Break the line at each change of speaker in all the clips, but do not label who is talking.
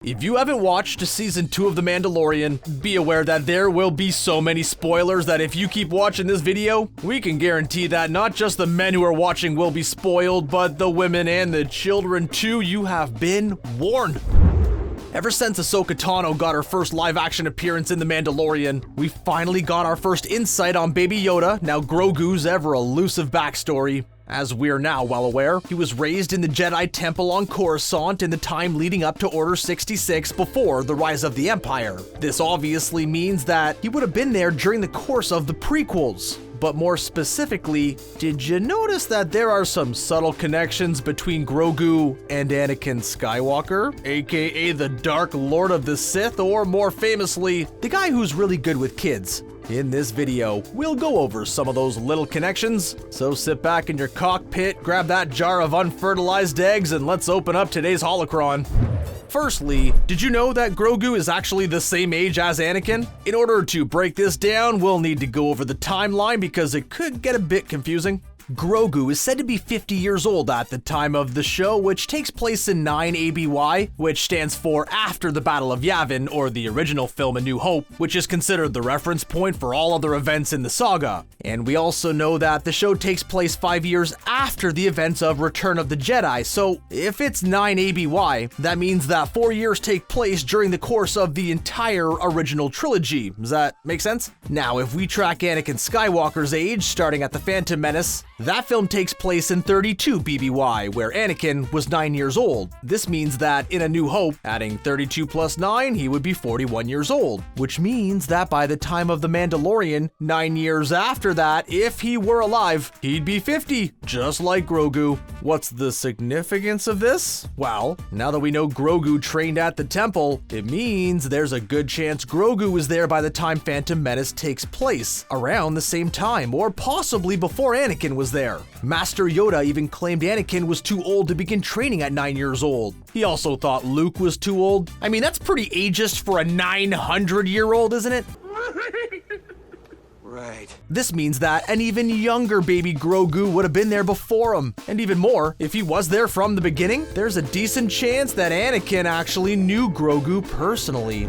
If you haven't watched Season 2 of The Mandalorian, be aware that there will be so many spoilers that if you keep watching this video, we can guarantee that not just the men who are watching will be spoiled, but the women and the children too. You have been warned. Ever since Ahsoka Tano got her first live-action appearance in The Mandalorian, we finally got our first insight on Baby Yoda, now Grogu's ever-elusive backstory. As we're now well aware, he was raised in the Jedi Temple on Coruscant in the time leading up to Order 66 before the rise of the Empire. This obviously means that he would have been there during the course of the prequels. But more specifically, did you notice that there are some subtle connections between Grogu and Anakin Skywalker, aka the Dark Lord of the Sith, or more famously, the guy who's really good with kids? In this video, we'll go over some of those little connections, so sit back in your cockpit, grab that jar of unfertilized eggs, and let's open up today's holocron. Firstly, did you know that Grogu is actually the same age as Anakin? In order to break this down, we'll need to go over the timeline because it could get a bit confusing. Grogu is said to be 50 years old at the time of the show, which takes place in 9 ABY, which stands for after the Battle of Yavin, or the original film A New Hope, which is considered the reference point for all other events in the saga. And we also know that the show takes place 5 years after the events of Return of the Jedi, so if it's 9 ABY, that means that 4 years take place during the course of the entire original trilogy. Does that make sense? Now, if we track Anakin Skywalker's age, starting at The Phantom Menace, that film takes place in 32 BBY, where Anakin was 9 years old. This means that in A New Hope, adding 32 plus 9, he would be 41 years old, which means that by the time of The Mandalorian, 9 years after that, if he were alive, he'd be 50, just like Grogu. What's the significance of this? Well, now that we know Grogu trained at the temple, it means there's a good chance Grogu was there by the time Phantom Menace takes place, around the same time, or possibly before Anakin was there. Master Yoda even claimed Anakin was too old to begin training at 9 years old. He also thought Luke was too old. I mean, that's pretty ageist for a 900-year-old, isn't it? Right. This means that an even younger baby Grogu would have been there before him. And even more, if he was there from the beginning, there's a decent chance that Anakin actually knew Grogu personally.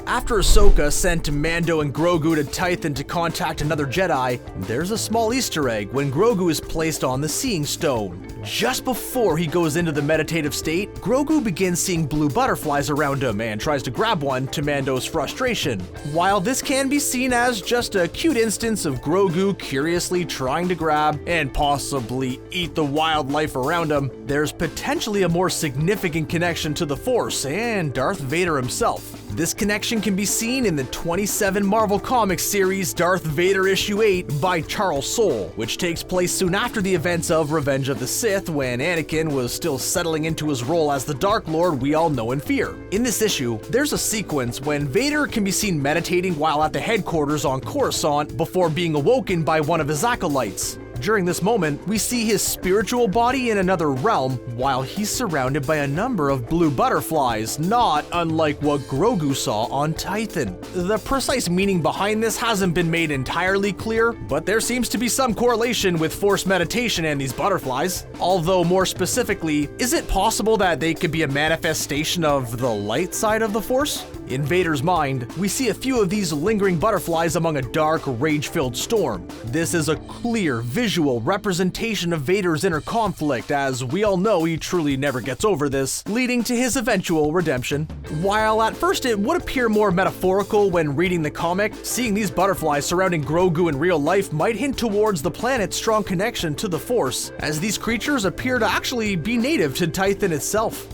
After Ahsoka sent Mando and Grogu to Tython to contact another Jedi, there's a small Easter egg when Grogu is placed on the Seeing Stone. Just before he goes into the meditative state, Grogu begins seeing blue butterflies around him and tries to grab one to Mando's frustration. While this can be seen as just a cute instance of Grogu curiously trying to grab and possibly eat the wildlife around him, there's potentially a more significant connection to the Force and Darth Vader himself. This connection can be seen in the 27 Marvel Comics series Darth Vader Issue 8 by Charles Soule, which takes place soon after the events of Revenge of the Sith, when Anakin was still settling into his role as the Dark Lord we all know and fear. In this issue, there's a sequence when Vader can be seen meditating while at the headquarters on Coruscant before being awoken by one of his acolytes. During this moment, we see his spiritual body in another realm while he's surrounded by a number of blue butterflies, not unlike what Grogu saw on Tython. The precise meaning behind this hasn't been made entirely clear, but there seems to be some correlation with Force meditation and these butterflies. Although more specifically, is it possible that they could be a manifestation of the light side of the Force? In Vader's mind, we see a few of these lingering butterflies among a dark, rage-filled storm. This is a clear, visual representation of Vader's inner conflict, as we all know he truly never gets over this, leading to his eventual redemption. While at first it would appear more metaphorical when reading the comic, seeing these butterflies surrounding Grogu in real life might hint towards the planet's strong connection to the Force, as these creatures appear to actually be native to Tython itself.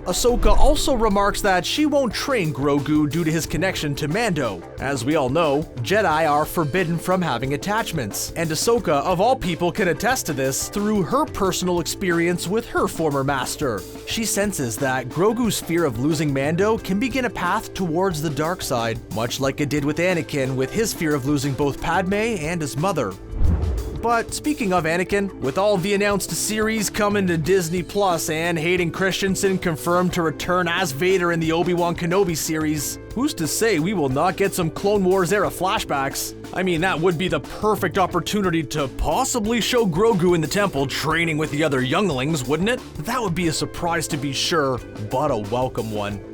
Ahsoka also remarks that she won't train Grogu due to his connection to Mando. As we all know, Jedi are forbidden from having attachments, and Ahsoka, of all people, can attest to this through her personal experience with her former master. She senses that Grogu's fear of losing Mando can begin a path towards the dark side, much like it did with Anakin with his fear of losing both Padme and his mother. But speaking of Anakin, with all the announced series coming to Disney Plus and Hayden Christensen confirmed to return as Vader in the Obi-Wan Kenobi series, who's to say we will not get some Clone Wars era flashbacks? I mean, that would be the perfect opportunity to possibly show Grogu in the temple training with the other younglings, wouldn't it? That would be a surprise to be sure, but a welcome one.